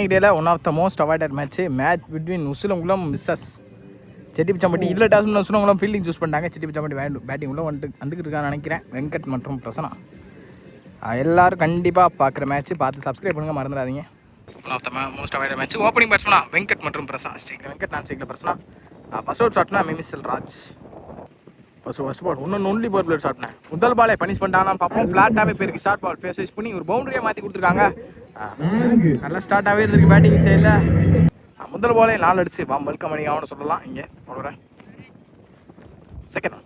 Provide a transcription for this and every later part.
இன்னைக்கு டேல one of the most avoided match between Usilankulam மிஸ்ஸஸ் செட்டிப்பிச்சாம்பட்டி. இல்லை டாஸ் உசிலங்குளம் ஃபீல்டிங் சூஸ் பண்ணிட்டாங்க. செட்டிப்பிச்சாம்பட்டி பேட்டிங் உள்ள வந்துக்கிட்டு இருக்கான்னு நினைக்கிறேன். வெங்கட் மற்றும் பிரசனா. எல்லோரும் கண்டிப்பாக பார்க்குற மேட்ச் பார்த்து சப்ஸ்கிரைப் பண்ணுங்கள், மறந்துடாதீங்க. One of the most avoided match. Opening பேட்ஸ்மனா வெங்கட் மற்றும் பிரசனா. ஸ்ட்ரைக்கில் வெங்கட், நான் ஸ்ட்ரைக்கில் பிரசனா. ஃபர்ஸ்ட் அவுட் ஷாட்னா மிமிசல் ராஜ். ஃபர்ஸ்ட் பால் இன்னும் ஒன்லி பவர் பிளேட் ஷாட்னேன். முதல் பாலே பனிஷ் பண்ணிட்டாங்கன்னு பார்ப்போம். ஃப்ளாட்டாகவே போயிருக்கு. ஷார்ட் பால் ஃபேஸ் வைஸ் பண்ணி ஒரு பவுண்டரியாக மாற்றி கொடுத்துருக்காங்க. நல்லா ஸ்டார்ட்டாகவே இருந்திருக்கு பேட்டிங் சைடில். முதல் பாலே 4 அடிச்சு வெல்கம் பண்ணிக்காமனு சொல்லலாம். இங்கே போடுறேன். செகண்ட்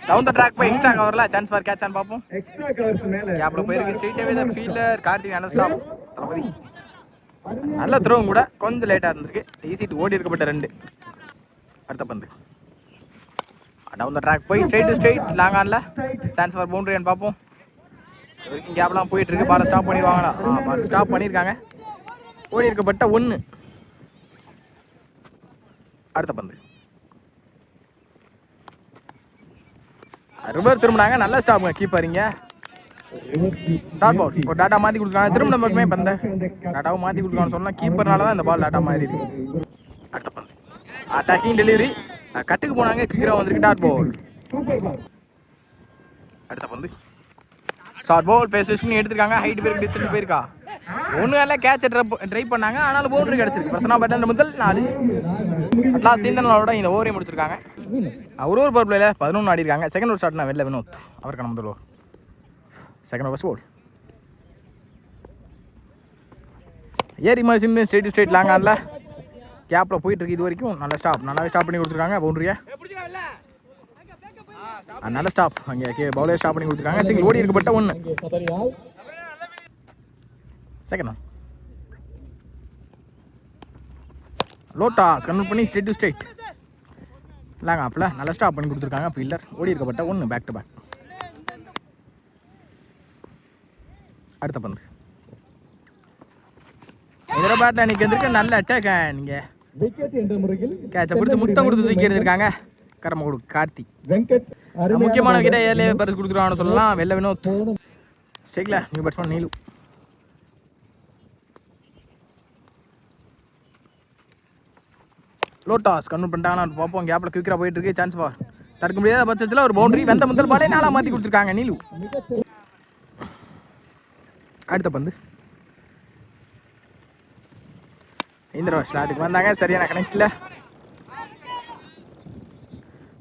டவுன் த ட்ராக் போய் எக்ஸ்ட்ரா கவரில் சான்ஸ் ஃபார் கேட்ச் ஆன் பார்ப்போம். கேப்பில் போயிருக்கு. ஸ்ட்ரெயிட்டாகவே தான் ஃபீல்டர் கார்த்திக் அண்டர் ஸ்டாப் தளபதி. நல்ல த்ரோவும் கூட, கொஞ்சம் லேட்டாக இருந்திருக்கு. ஈஸிட்டு ஓடி இருக்கப்பட்ட 2. அடுத்த பந்து டவுன் த ட்ராக் போய் ஸ்ட்ரெயிட் டு ஸ்ட்ரெயிட் லாங் ஆனில் சான்ஸ் ஃபார் பவுண்டரின்னு பார்ப்போம். இது வரைக்கும் கேப்லாம் போயிட்டு இருக்கு. பாலை ஸ்டாப் பண்ணிடுவாங்களா? பால் ஸ்டாப் பண்ணியிருக்காங்க. ஓடி இருக்கப்பட்ட 1. அடுத்த பந்து ரிவர் திரும்பினாங்க. நல்ல ஸ்டாப்புங்க கீப்பரிங்க. டாட் பால் ஒரு டாட்டா மாற்றி கொடுத்துருக்காங்க. திரும்ப நமக்குமே பந்த டாட்டாவை மாற்றி கொடுத்துருக்கான்னு சொன்னால் கீப்பர்னால தான் இந்த பால் டாட்டா மாறி இருக்கு. அடுத்த பந்து அட்டாக்கிங் டெலிவரி கட்டுக்கு போனாங்க. குயிக்கராக வந்திருக்கு. Dot ball. அடுத்த பந்து ஷார்ட் பால் பேஸ் பண்ணி எடுத்துருக்காங்க. ஹைட் பேருக்கு டிஸ்டன்ஸ் போயிருக்கா. ஒன்றும் கேட்சை ட்ரை பண்ணாங்க. ஆனாலும் பவுண்டரி கிடச்சிருக்கு. பிரசனா பேட் முதல் 4. அட்லாஸ் சீந்தனோட இந்த ஓவரையும் முடிச்சிருக்காங்க. ஒரு பவர் பிளேயில் 11 ஆடி இருக்காங்க. செகண்ட் ஓவர் ஸ்டார்ட்னா வெளில வினோத் அவருக்கான முதல் ஓவர். செகண்ட் ஓவர் ஸ்கோர் ஏரி மாதிரி ஸ்ட்ரெயிட் டு ஸ்ட்ரெயிட் லாங் ஆனில் கேப்பில் போயிட்டு இருக்கு. இது வரைக்கும் நல்ல ஸ்டாப், நல்லாவே ஸ்டாப் பண்ணி கொடுத்துருக்காங்க. பவுண்டரியை நல்ல ஸ்டாப் அங்கே பவுலர் ஸ்டாப் பண்ணி கொடுத்துருக்காங்க. சிங்கிள் ஓடி இருக்கப்பட்ட 1. செகண்ட் லோட்டாஸ் கன்வெர்ட் பண்ணி ஸ்ட்ரெயிட் டு ஸ்ட்ரெயிட் லாங் ஆஃபில் நல்லா ஸ்டாப் பண்ணி கொடுத்துருக்காங்க. ஃபீல்டர் ஓடி இருக்கப்பட்ட 1. Back to back. அடுத்த பந்து இதர பேட்டில் அன்றைக்கி வந்திருக்கு. நல்ல அட்டாக். நீங்கள் கேட்சை பிடிச்சி முத்தம் கொடுத்து தூக்கி இருந்திருக்காங்க. கரமகுடு கார்த்தி. முக்கியமான விக்கெட்டை ஏர்லேயே பரிசு கொடுத்துருவாங்கன்னு சொல்லலாம். வெளில வினோத். ஸ்ட்ரைக்கில் நியூ பேட்ஸ்மேன் நீலு. லோட்டாஸ் கன்வெர்ட் பண்ணிட்டாங்கன்னு பார்ப்போம். கேப்பில் குயிக்கராக போயிட்டு இருக்கு. சான்ஸ் ஃபார் தடுக்க முடியாத பட்சத்தில் ஒரு பவுண்டரி. வந்த முதல் பாலே 4 மாற்றி கொடுத்துருக்காங்க நீலு. அடுத்த பந்து இந்த ஸ்லாட்டுக்கு வந்தாங்க. சரியான கனெக்டில்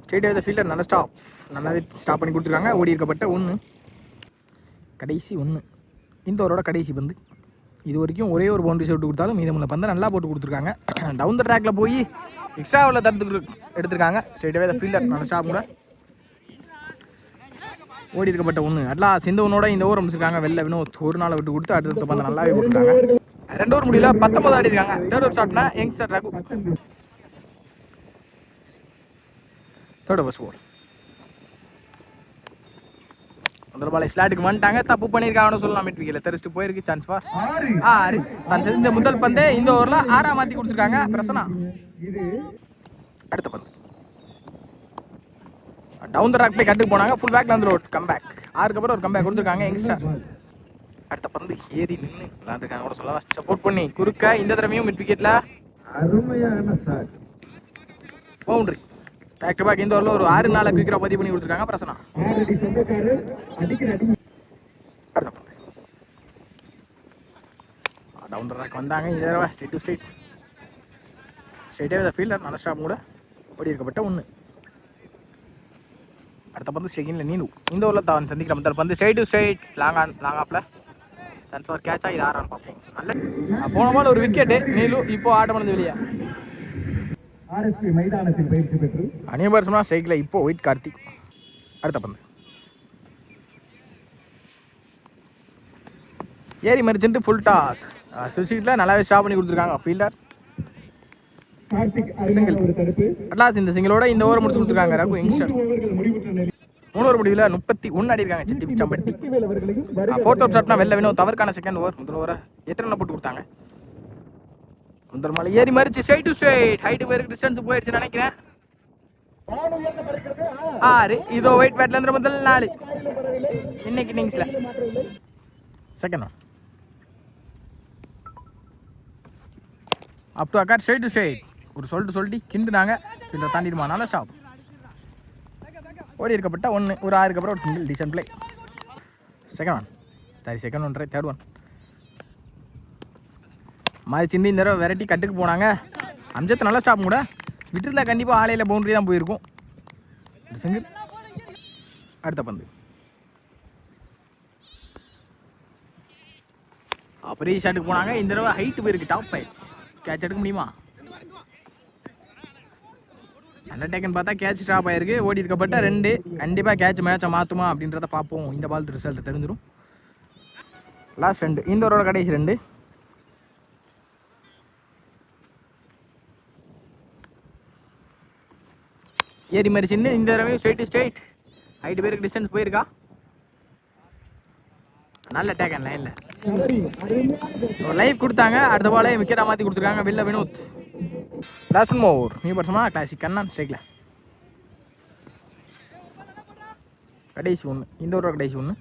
ஸ்ட்ரெயிட் ஆஃப் த ஃபீல்டர் நல்ல ஸ்டாப், நல்லாவே ஸ்டாப் பண்ணி கொடுத்துருக்காங்க. ஓடி இருக்கப்பட்ட 1. கடைசி 1. இந்த ஓவரோட கடைசி பந்து. இது வரைக்கும் ஒரே ஒரு பவுண்டரி ஷாட் கொடுத்தாலும் மீதமுள்ள பந்தை நல்லா போட்டு கொடுத்துருக்காங்க. டவுன் த ட்ராக்ல போய் எக்ஸ்ட்ராவில் தடுத்து எடுத்திருக்காங்க. ஸ்ட்ரெயிட்டாகவே த ஃபீல்டர் நல்ல ஸ்டாப் கூட ஓடி இருக்கப்பட்ட 1. அட்லாஸ் இந்த ஒன்னோட இந்த ஓவர் முடிச்சிருக்காங்க. வெளில வினோத் ஒரு நாளை விட்டு கொடுத்து அடுத்த பந்தை நல்லாவே போட்டுருக்காங்க. 2 ஓவர் முடியல 19 ஆடி இருக்காங்க. தேர்ட் ஓவர் ஷாட்னா youngster Raghu. Third over score முதல் பாலை ஸ்லாட்டுக்கு வந்துட்டாங்க. தப்பு பண்ணியிருக்காங்கன்னு சொல்லலாம். மிட் விக்கெட்டில் தெரிச்சுட்டு போயிருக்கு. Chance for 6. தான் இந்த முதல் பந்தே இந்த ஓவரில் 6 மாற்றி கொடுத்துருக்காங்க பிரசனா. அடுத்த பந்து டவுன் த ட்ராக் போய் கட்டுக்கு போனாங்க. ஃபுல் பேக்ல வந்து ஒரு கம்பேக். 6க்கு அப்புறம் ஒரு கம்பேக் கொடுத்துருக்காங்க யங்ஸ்டர். அடுத்த பந்து ஏறி நின்று விளாண்டுருக்காங்க கூட சொல்லலாம். சப்போர்ட் பண்ணி குறுக்க இந்த தடவையும் மிட் விக்கெட்டில் பவுண்டரி. பேக் டு பேக் இந்த ஓவரில் ஒரு 6 நாளை குயிக்கராக பதிவு பண்ணி கொடுத்துருக்காங்க பிரசனா. அடுத்த பந்து டவுன் த ட்ராக் வந்தாங்க. இந்த தடவை ஸ்ட்ரெயிட் டு ஸ்ட்ரெயிட் ஸ்ட்ரெயிட்டாகவே ஃபீல்டர் நல்ல ஸ்டாப் கூட ஓடி இருக்கப்பட்ட 1. அடுத்த பந்து ஸ்ட்ரைக்கில் நீலு. இந்த ஓவரில் தான் சந்திக்கிற முதல் பந்து ஸ்ட்ரெயிட் டு ஸ்ட்ரெயிட் லாங் ஆஃபில் சான்ஸ் ஃபார் கேட்சா இது 6 பார்ப்போம். நல்ல போன பால் ஒரு விக்கெட்டு நீலு. இப்போ ஆட்டம் பண்ணது வெளியே. அணிய பேட்ஸ்மேன் ஸ்ட்ரைக்கில் இப்போ ஒயிட் கார்த்திக். அடுத்த பந்து ஏரி மரிச்சுட்டு ஃபுல் டாஸ் சுவிட்சில் நல்லாவே ஸ்டாப் பண்ணி கொடுத்துருக்காங்க ஃபீல்டர். சிங்கிள் அட்லாஸ் இந்த சிங்கிளோட இந்த ஓவர் முடிச்சு கொடுத்துருக்காங்க ரகு யங்ஸ்டர். 3 ஓவர் முடிவில் 31 ஆடி இருக்காங்க செட்டிப்பிச்சாம்பட்டி. ஃபோர்த் ஓவர் ஷாட்னா வெளில வினோத் அவருக்கான செகண்ட் ஓவர். முதல் ஓவரை 8 ரன் போட்டு கொடுத்தாங்க. முதல் மலை ஏறி மறிச்சு ஸ்ட்ரைட் டு ஸ்ட்ரைட் ஹைட்டு பேருக்கு டிஸ்டன்ஸ் போயிடுச்சுன்னு நினைக்கிறேன். 6. இதோ ஒயிட் பேட்ல இருந்து முதல் 4 இன்னைக்கு இன்னிங்ஸில். Second up to occur straight to straight ஒரு சொல்லிட்டு கிண்டுனாங்க. ஃபீல்டர் தாண்டிடுமா, நல்ல ஸ்டாப். ஓடி இருக்கப்பட்ட 1 ஒரு 6க்கு அப்புறம் ஒரு single decent play. Second one second one third one மாதிரி சின்ன இந்த தடவை வெரைட்டி கட்டுக்கு போனாங்க. அம்ஜத் நல்ல ஸ்டாப் கூட விட்டுருந்தா கண்டிப்பாக ஆலையில் பவுண்டரி தான் போயிருக்கும். சிங்கிள். அடுத்த பந்து பெரிய ஷாட்டுக்கு போனாங்க. இந்த தடவை ஹைட்டு போயிருக்கு, டாப் பைச். கேட்ச் எடுக்க முடியுமா? அண்டர்டேக்கன் பார்த்தா கேட்ச் ட்ராப் ஆயிருக்கு. ஓடி இருக்கப்பட்ட 2 கண்டிப்பாக கேட்ச் மேட்சை மாற்றுமா அப்படின்றத பார்ப்போம். இந்த பால் ரிசல்ட் தெரிஞ்சிடும். லாஸ்ட் 2 இந்த ஓவரோட கடைசி 2. ஏறி மாதிரி சின்ன இந்த தடவை ஸ்ட்ரைட் ஹைட்டு பேருக்கு டிஸ்டன்ஸ் போயிருக்கா. நல்ல டேக்கன் லைனில் லைவ் கொடுத்தாங்க. அடுத்த பாலே விக்கெட்டாக மாற்றி கொடுத்துருக்காங்க. வெளில Vinoth. Last one over new பர்சமா கிளாசிக் கண்ணன் ஸ்ட்ரைக்கில். கடைசி 1 இந்த ஓவரோட கடைசி 1.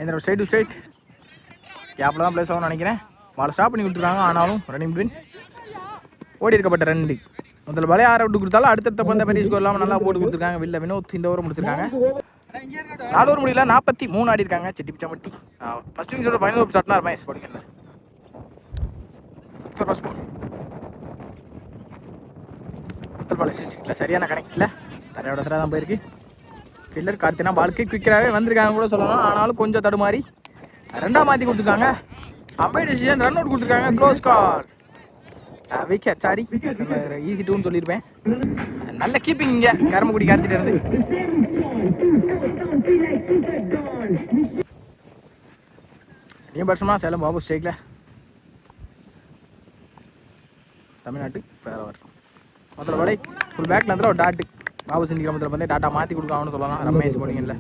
இந்த ஸ்ட்ரைட் டு ஸ்ட்ரைட் கேப்பில் தான் பிளேஸ் ஆகும்னு நினைக்கிறேன். பால் ஸ்டாப் பண்ணி கொடுத்துருக்காங்க. ஆனாலும் ரன்னிங் பிட்வீன். ஓடி இருக்கப்பட்ட 2 முதல் பாலே 6 அவுட் கொடுத்தாலும் அடுத்தடுத்த பந்த பெரிய ஸ்கோர் இல்லாமல் நல்லா போட்டு கொடுத்துருக்காங்க. வெளில வினோத் இந்த ஓவர் முடிச்சிருக்காங்க. 4 ஓவர் முடியல 43 ஆடி இருக்காங்க Chettipichampatti. First இன்னிங்ஸோட final over ஸ்டார்ட்னா Ramesh போடுங்க. முதல் பால் சிக்ஸில் சரியான கணக்கில் தரையோட தர தான் போயிருக்கு. ஃபீல்டர் கார்த்தினா பாலுக்கு குவிக்கராகவே வந்திருக்காங்க கூட சொல்லலாம். ஆனாலும் கொஞ்சம் தடுமாறி 2ஆக மாற்றி கொடுத்துருக்காங்க. அம்பையர் டிசிஷன் ரன் அவுட் கொடுத்துருக்காங்க. க்ளோஸ் கால் விக்கெட். சாரி ஈஸி டூன்னு சொல்லியிருப்பேன். நல்ல கீப்பிங் இங்கே கரும்புக்குடி கார்த்திட்ட இருந்து. நியூ பர்சமா சேலம் பாபு ஸ்ட்ரைக்கில். தமிழ்நாட்டு பேரவர் முதல்ல வடை ஃபுல் பேக்கில் இருந்தால் ஒரு டாட்டு பாபு சிந்திக்கிற முதல்ல வந்து டாட்டா மாற்றி கொடுக்காங்கன்னு சொல்லலாம். ரமேஷ் போடுங்கல்ல.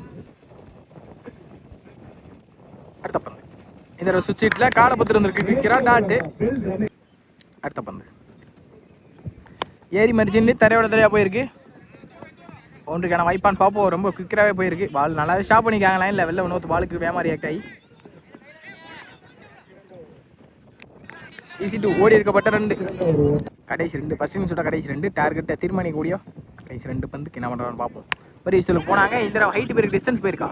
அடுத்த பந்து இந்த சுவிட்ச் ஹிட்டில் காலை பத்து இருந்திருக்கு. விற்கிறா டாட்டு. அடுத்த பந்து ஏறி மறிச்சின்னு தரையோட தரையாக போயிருக்கு. பவுண்டரிக்கான வாய்ப்பான்னு பார்ப்போம். ரொம்ப குவிக்கராகவே போயிருக்கு. பால் நல்லாவே ஸ்டாப் பண்ணிக்காங்க லைனில். வெளில வினோத் பாலுக்கு வேமா ரியாக்ட் ஆகி ஈஸி 2 ஓடி இருக்கப்பட்ட 2 கடைசி 2 ஃபர்ஸ்ட் இன்னிங்ஸோட கடைசி 2 டார்கெட்டை தீர்மானிக்கக்கூடிய கடைசி 2 பந்துக்கு என்ன பண்ணுறான்னு பார்ப்போம். பெரிய விஷயத்தில் போனாங்க. இந்த ஹைட்டு பேருக்கு டிஸ்டன்ஸ் போயிருக்கா.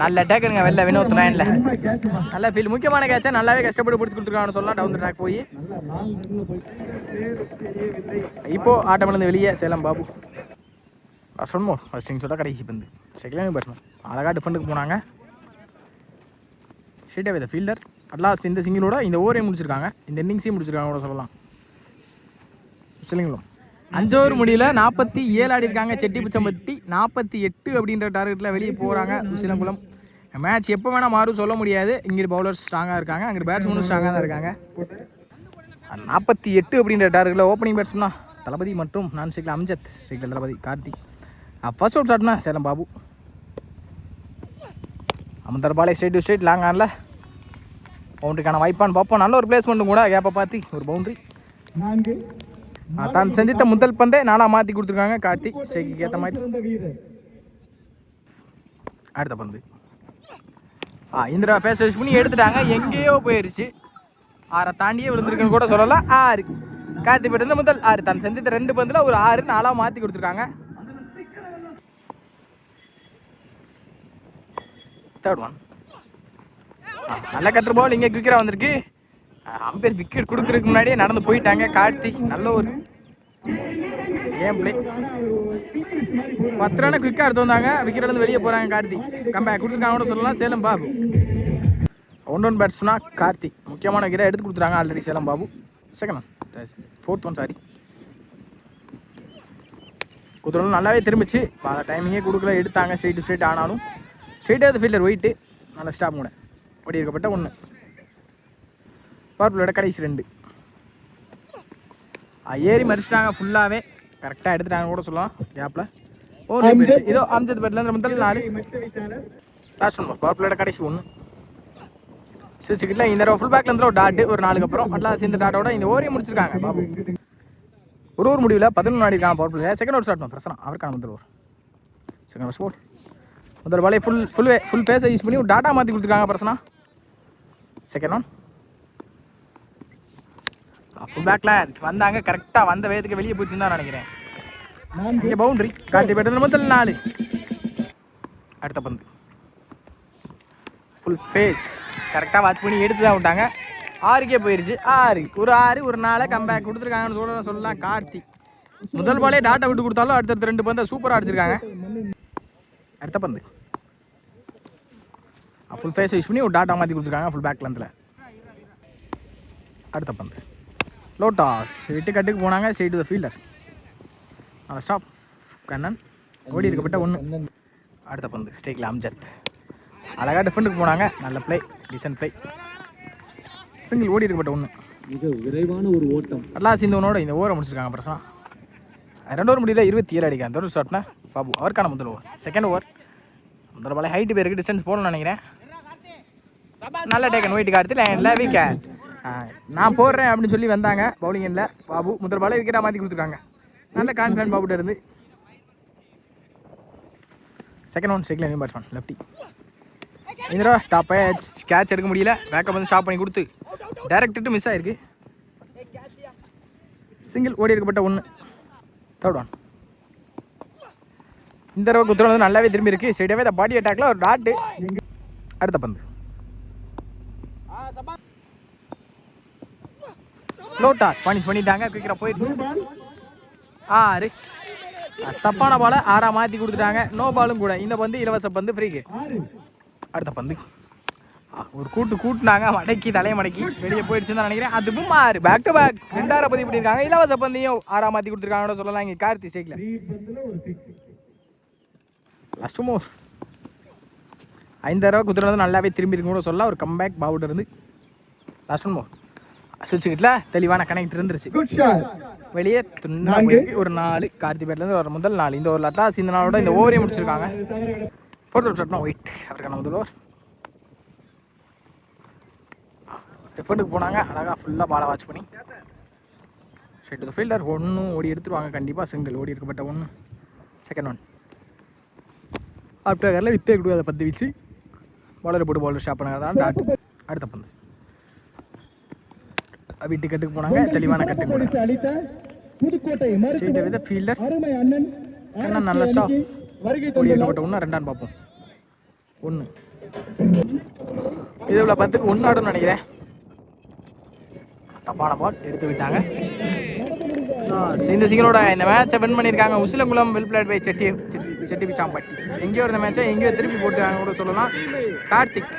நல்ல டேக்கனுங்க வெளில வினோத் லைனில். நல்ல ஃபீல் முக்கியமான கேட்சை நல்லாவே கஷ்டப்பட்டு பிடிச்சி கொடுத்துருக்காங்கன்னு சொல்லலாம். டவுன் த ட்ராக் போய் இப்போ ஆட்டமிழந்து வெளியே சேலம் பாபு. சொன்னோ ஃபர்ஸ்ட் இன்னிங்ஸோட கடைசி பந்து செகண்ட் பேட்ஸ்மேன் அழகாக டிஃபெண்டுக்கு போனாங்க. ஸ்ட்ரெயிட்டாக வித் ஃபீல்டர் அட்லாஸ்ட் இந்த சிங்கிளோட இந்த ஓவரையும் முடிச்சிருக்காங்க. இந்த இன்னிங்ஸையும் முடிச்சிருக்காங்க கூட சொல்லலாம். சொல்லுங்களோ 5 ஓவர் முடியல 47 ஆடி இருக்காங்க செட்டிபிச்சம்பட்டி. 48 அப்படின்ற டார்கெட்டில் வெளியே போகிறாங்க உசிலங்குளம். மேட்ச் எப்போ வேணால் மாறும் சொல்ல முடியாது. இங்கிட்டு பவுலர்ஸ் ஸ்ட்ராங்காக இருக்காங்க, அங்கிட்டு பேட்ஸ்மேனும் ஸ்ட்ராங்காக தான் இருக்காங்க. 48 அப்படின்ற டார்கெட்டில் ஓப்பனிங் பேட்ஸ்மேனா தளபதி மற்றும் நான் ஸ்ட்ரைக்கில் அம்ஜத், ஸ்ட்ரைக்கில் தளபதி கார்த்திக். ஃபர்ஸ்ட் அவுட் ஷாட்னா சேலம் பாபு. அமந்தர் பாலே ஸ்ட்ரைட் டு ஸ்ட்ரைட் லாங் ஆனில் பவுண்டரிக்கான வாய்ப்பான்னு பார்ப்போம். நல்ல ஒரு பிளேஸ்மெண்ட்டும் கூட கேப்பை பார்த்து ஒரு பவுண்டரி. தான் சந்தித்த முதல் பந்தே 4ஆக மாற்றி கொடுத்துருக்காங்க கார்த்திக் ஸ்ட்ரைக்கு ஏற்ற மாதிரி. அடுத்த பந்து இந்திரா ஃபேஸ் வாஷ் பண்ணி எடுத்துட்டாங்க. எங்கேயோ போயிடுச்சு. 6 தாண்டியே விழுந்திருக்குன்னு கூட சொல்லலாம். 6 கார்த்திக் போட்டு முதல் 6 தான் சந்தித்த 2 பந்தில் ஒரு 6 4ஆக மாற்றி கொடுத்துருக்காங்க. தேர்ட் ஒன் நல்ல கட்டுற பால் இங்கே குவிக்கராக வந்திருக்கு. அம்பேர் விக்கெட் கொடுக்கறதுக்கு முன்னாடியே நடந்து போயிட்டாங்க கார்த்திக். நல்ல ஒரு கேம் பிளே. 10 ரன் குவிக்காக எடுத்து வந்தாங்க. விக்கெட் வந்து வெளியே போகிறாங்க கார்த்திக். கம்பேக் கொடுத்துருக்காங்க கூட சொல்லலாம். சேலம் பாபு 1 பேட்ஸ்னா கார்த்திக் முக்கியமான விக்கெட்டை எடுத்து கொடுத்துறாங்க already Salem Babu. Second fourth one sorry குதிரலும் நல்லாவே திரும்பிச்சு. பல டைமிங்கே கொடுக்கல எடுத்தாங்க ஸ்ட்ரெயிட் டு ஸ்ட்ரெயிட். ஆனாலும் ஸ்ட்ரெயிட்டாக ஃபீல்டர் வெயிட்டு நல்ல ஸ்டாப் கூட ஓடி இருக்கப்பட்ட 1 பவர் பிளேயோட கடைசி 2 ஏறி மறிச்சிட்டாங்க ஃபுல்லாகவே. கரெக்டாக எடுத்துட்டாங்க கூட சொல்லலாம் கேப்பில். இதோ அம்ஜத் பேட்லேருந்து முதல் 4 லாஸ்ட் 1 பவர் பிளேயோட கடைசி 1 சிரிச்சுக்கிட்டல. இந்த ஃபுல் பேக்கில் இருந்தால் ஒரு டாட்டு ஒரு 4க்கு அப்புறம் அட்லாஸ் இந்த டாட்டோட இந்த ஓவரையும் முடிச்சிருக்காங்க பாபு. ஒரு முடிவில் 11 ஆடி இருக்காங்க power player. Second over start Prasanna அவருக்கான முதல் ஓவர். செகண்ட் ஓவர் ஸ்போர்ட் முதல் பாலே ஃபுல் ஃபேஸை யூஸ் பண்ணி ஒரு டாட்டா மாற்றி கொடுத்துருக்காங்க பர்சனா. செகண்ட் ஒன் ஃபுல் பேக்கில் வந்தாங்க, கரெக்டாக வந்த வேகத்துக்கு வெளியே போயிடுச்சுன்னு தான் நினைக்கிறேன். இங்கே பவுண்ட்ரி கார்த்தி பேட்டர் முதல் 4. அடுத்த பந்து ஃபுல் ஃபேஸ் கரெக்டாக வாட்ச் பண்ணி எடுத்து தான் விட்டாங்க. 6க்கே போயிடுச்சு. 6 ஒரு 4 கம்பேக் கொடுத்துருக்காங்கன்னு சொல்லலாம். கார்த்தி முதல் பாலே டாட்டா விட்டு கொடுத்தாலும் அடுத்தடுத்த 2 பந்தை சூப்பராக அடிச்சிருக்காங்க. அடுத்த பந்து ஃபுல் ஃபேஸ் யூஸ் பண்ணி ஒரு டாட்டா மாற்றி கொடுத்துருக்காங்க ஃபுல் பேக் லென்த்தில். அடுத்த பந்து லோட்டாஸ் விட்டு கட்டுக்கு போனாங்க, ஸ்ட்ரெயிட் டு த ஃபீல்டர். அந்த ஸ்டாப் கண்ணன் ஓடி இருக்கப்பட்ட 1. அடுத்த பந்து ஸ்டேக்கில் அம்ஜத் அழகாக டிஃபெண்டுக்கு போனாங்க, நல்ல பிளே, டிசன்ட் பிளே. சிங்கிள் ஓடி இருக்கப்பட்ட 1. மிக விரைவான ஒரு ஓட்டம். அட்லாஸ் இந்த ஒன்னோட இந்த ஓவரை முடிச்சிருக்காங்க பிரசனா. 2 ஓவர் முடியல, 27 அடிக்காங்க. தொடர் ஸ்டார்ட்னா பாபு அவருக்கான முதல் ஓவர். செகண்ட் ஓவர் முதல் பாலே ஹைட்டு பேருக்கு டிஸ்டன்ஸ் போகணும்னு நினைக்கிறேன். நல்ல டேக்கன் வெயிட் கார்த்தி லைனில் விக்கெட். நான் போடுறேன் அப்படின்னு சொல்லி வந்தாங்க பவுலிங் எண்ணில். பாபு முதல் பாலே விக்கெட்டாக மாற்றி கொடுத்துருக்காங்க. நல்ல கான்ஃபிடன்ட் பாபுட்ட இருந்து. செகண்ட் ஒன் ஸ்ட்ரைக்கில் நியூ பேட்ஸ்மேன் லெஃப்டி. இந்த தடவை டாப்பை கேட்ச் எடுக்க முடியல, பேக்கப் வந்து ஸ்டாப் பண்ணி கொடுத்து டைரக்ட் மிஸ் ஆயிருக்கு. சிங்கிள் ஓடி இருக்கப்பட்ட 1. தேர்ட் ஒன் இந்த தடவை குத்துறது வந்து நல்லாவே திரும்பி இருக்கு. ஸ்ட்ரெயிட்டாகவே இந்த பாடி அட்டாக்ல ஒரு டாட்டு. அடுத்த பந்து லோட்டாஸ் பனிஷ் பண்ணிட்டாங்க, குயிக்கராக போயிடுச்சு. 6 தப்பான பாலை 6 மாற்றி கொடுத்துட்டாங்க. நோ பாலும் கூட. இந்த பந்து இலவச பந்து, ஃப்ரீ கிக். அடுத்த பந்து ஒரு கூட்டுனாங்க, மடக்கி தலையை மடக்கி வெளியே போயிடுச்சுன்னு தான் நினைக்கிறேன். அதுவும் 6 பேக் டு பேக் 2 பதிவு பண்ணியிருக்காங்க. இலவச பந்தையும் 6 மாற்றி கொடுத்துருக்காங்கன்னு சொல்லலாம் இங்கே கார்த்தி ஸ்டேக்கில். லாஸ்ட் மோர் 5 தடவை குத்துறது நல்லாவே திரும்பி இருக்குன்னு கூட சொல்லலாம். ஒரு கம்பேக் பாவுட் இருந்து லாஸ்ட் மோர் சுவிட்ச் கிட்ட தெளிவான கனெக்ட் இருந்துருச்சு. வெளியே துண்ணா போயிருக்கு. ஒரு 4 கார்த்தி பேட்லேருந்து ஒரு முதல் 4. இந்த ஒரு லட்டாஸ் இந்த நாளோட இந்த ஓவரே முடிச்சிருக்காங்க. 4th ஷாட்னா ஒயிட் அவருக்கான முதல் ஓவர். டிஃபெண்டுக்கு போனாங்க, அழகாக ஃபுல்லாக பாலை வாட்ச் பண்ணி ஸ்ட்ரெயிட் டு தி ஃபீல்டர். 1 ஓடி எடுத்துருவாங்க கண்டிப்பாக. சிங்கிள் ஓடி இருக்கப்பட்ட 1. செகண்ட் ஒன் ஆப்டரில் வித்தே கொடுக்காத பந்து வீச்சு பாலரை போட்டு பாலர் ஸ்டாப் பண்ணாங்க தான் டாட். அடுத்த பந்து வீட்டு கட்டுக்கு போனாங்க, தெளிவான கட்டுக்கு ஃபீல்டர் கண்ணன் நல்ல ஸ்டாப் ஓடி இருக்கப்பட்ட 1. 2 பார்ப்போம். 1 இது இவ்வளோ 10க்கு 1 ஆடுன்னு நினைக்கிறேன். தப்பான பால் எடுத்து விட்டாங்க. இந்த சிங்கனோட இந்த மேட்சை வின் பண்ணியிருக்காங்க Usilankulam. Well played by Chetti Pichampatti. எங்கேயோ இருந்த மேட்சை எங்கேயோ திருப்பி போட்டுருக்காங்க கூட சொல்லலாம். கார்த்திக்